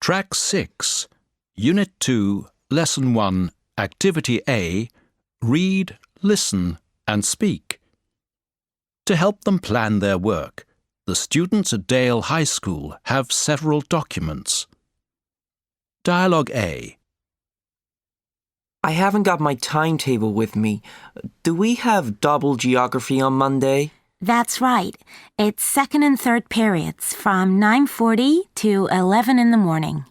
Track 6, Unit 2, Lesson 1, Activity A, Read, Listen and Speak. To help them plan their work, the students at Dale High School have several documents. Dialogue A. I haven't got my timetable with me. Do we have double geography on Monday? That's right. It's second and third periods from 9:40 to 11 in the morning.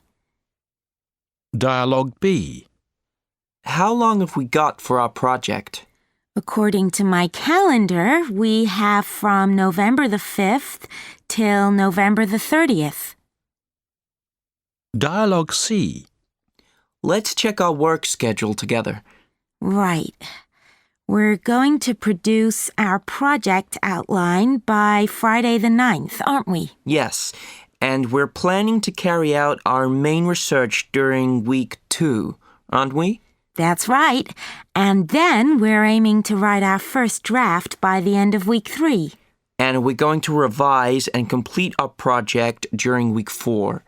Dialogue B. How long have we got for our project? According to my calendar, we have from November the 5th till November the 30th. Dialogue C. Let's check our work schedule together. Right. We're going to produce our project outline by Friday the 9th, aren't we? Yes, and we're planning to carry out our main research during week 2, aren't we? That's right. And then we're aiming to write our first draft by the end of week 3. And we're going to revise and complete our project during week 4.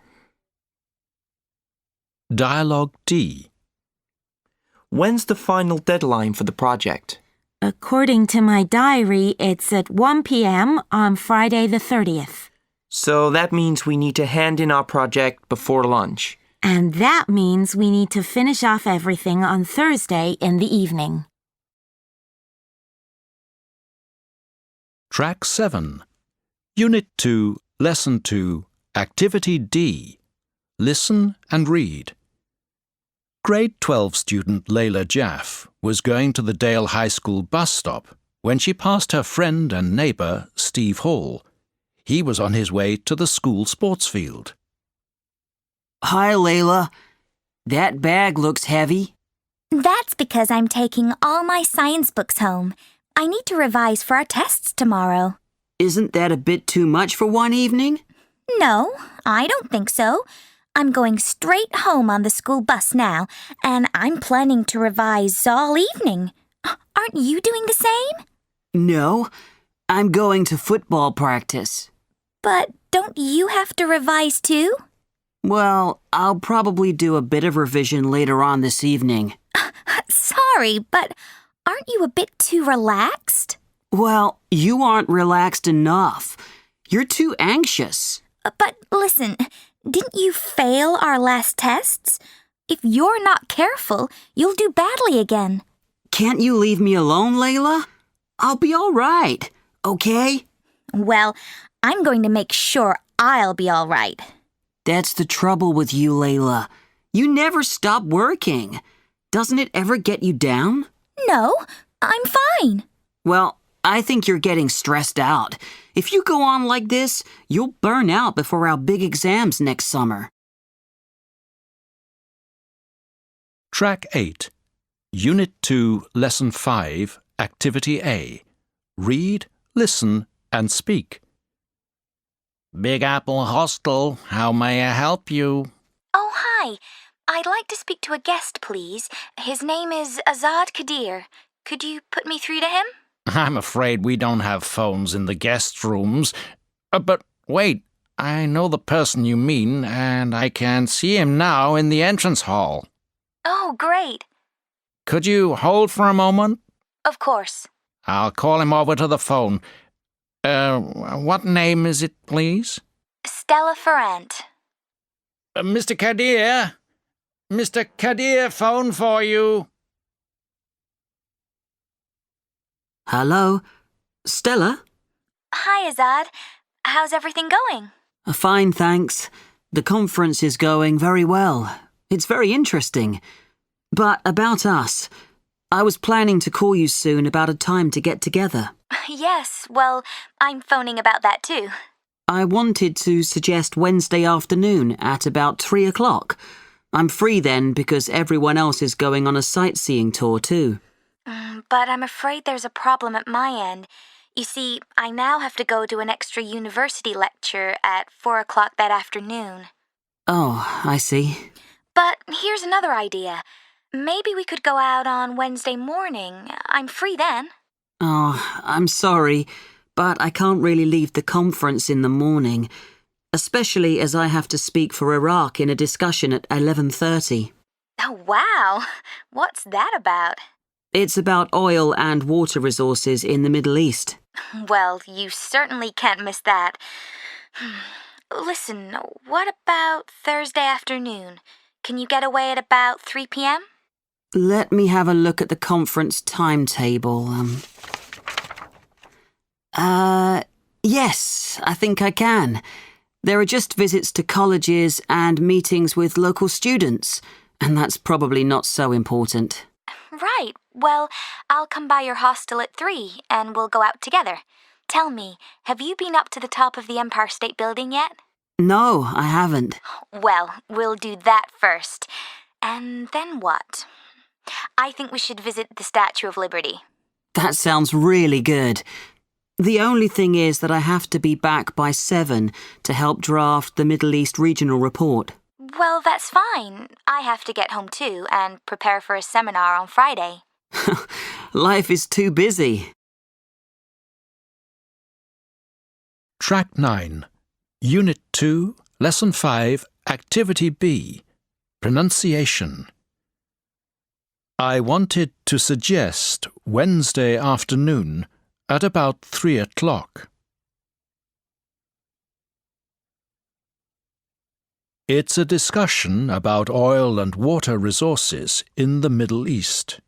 Dialogue D. When's the final deadline for the project? According to my diary, it's at 1 p.m. on Friday the 30th. So that means we need to hand in our project before lunch. And that means we need to finish off everything on Thursday in the evening. Track 7, Unit 2, Lesson 2, Activity D. Listen and read. Grade 12 student Layla Jaff was going to the Dale High School bus stop when she passed her friend and neighbour, Steve Hall. He was on his way to the school sports field. Hi, Layla. That bag looks heavy. That's because I'm taking all my science books home. I need to revise for our tests tomorrow. Isn't that a bit too much for one evening? No, I don't think so. I'm going straight home on the school bus now, and I'm planning to revise all evening. Aren't you doing the same? No, I'm going to football practice. But don't you have to revise too? Well, I'll probably do a bit of revision later on this evening. Sorry, but aren't you a bit too relaxed? Well, you aren't relaxed enough. You're too anxious. But listen, didn't you fail our last tests? If you're not careful, you'll do badly again. Can't you leave me alone, Layla? I'll be all right, okay? Well, I'm going to make sure I'll be all right. That's the trouble with you, Layla. You never stop working. Doesn't it ever get you down? No, I'm fine. Well, I think you're getting stressed out. If you go on like this, you'll burn out before our big exams next summer. Track 8, Unit 2, Lesson 5, Activity A. Read, listen and speak. Big Apple Hostel, how may I help you? Oh, hi. I'd like to speak to a guest, please. His name is Azad Kadir. Could you put me through to him? I'm afraid we don't have phones in the guest rooms. But wait, I know the person you mean, and I can see him now in the entrance hall. Oh, great. Could you hold for a moment? Of course. I'll call him over to the phone. What name is it, please? Stella Ferrant. Mr. Kadir? Mr. Kadir, phone for you. Hello? Stella? Hi, Azad. How's everything going? Fine, thanks. The conference is going very well. It's very interesting. But about us, I was planning to call you soon about a time to get together. Yes, well, I'm phoning about that too. I wanted to suggest Wednesday afternoon at about 3 o'clock. I'm free then because everyone else is going on a sightseeing tour too. But I'm afraid there's a problem at my end. You see, I now have to go to an extra university lecture at 4 o'clock that afternoon. Oh, I see. But here's another idea. Maybe we could go out on Wednesday morning. I'm free then. Oh, I'm sorry, but I can't really leave the conference in the morning. especially as I have to speak for Iraq in a discussion at 11:30. Oh, wow. What's that about? It's about oil and water resources in the Middle East. Well, you certainly can't miss that. Listen, what about Thursday afternoon? Can you get away at about 3 p.m.? Let me have a look at the conference timetable. Yes, I think I can. There are just visits to colleges and meetings with local students, and that's probably not so important. Right. Well, I'll come by your hostel at 3 and we'll go out together. Tell me, have you been up to the top of the Empire State Building yet? No, I haven't. Well, we'll do that first. And then what? I think we should visit the Statue of Liberty. That sounds really good. The only thing is that I have to be back by 7 to help draft the Middle East Regional Report. Well, that's fine. I have to get home too and prepare for a seminar on Friday. Life is too busy. Track 9. Unit 2, Lesson 5, Activity B. Pronunciation. I wanted to suggest Wednesday afternoon at about 3 o'clock. It's a discussion about oil and water resources in the Middle East.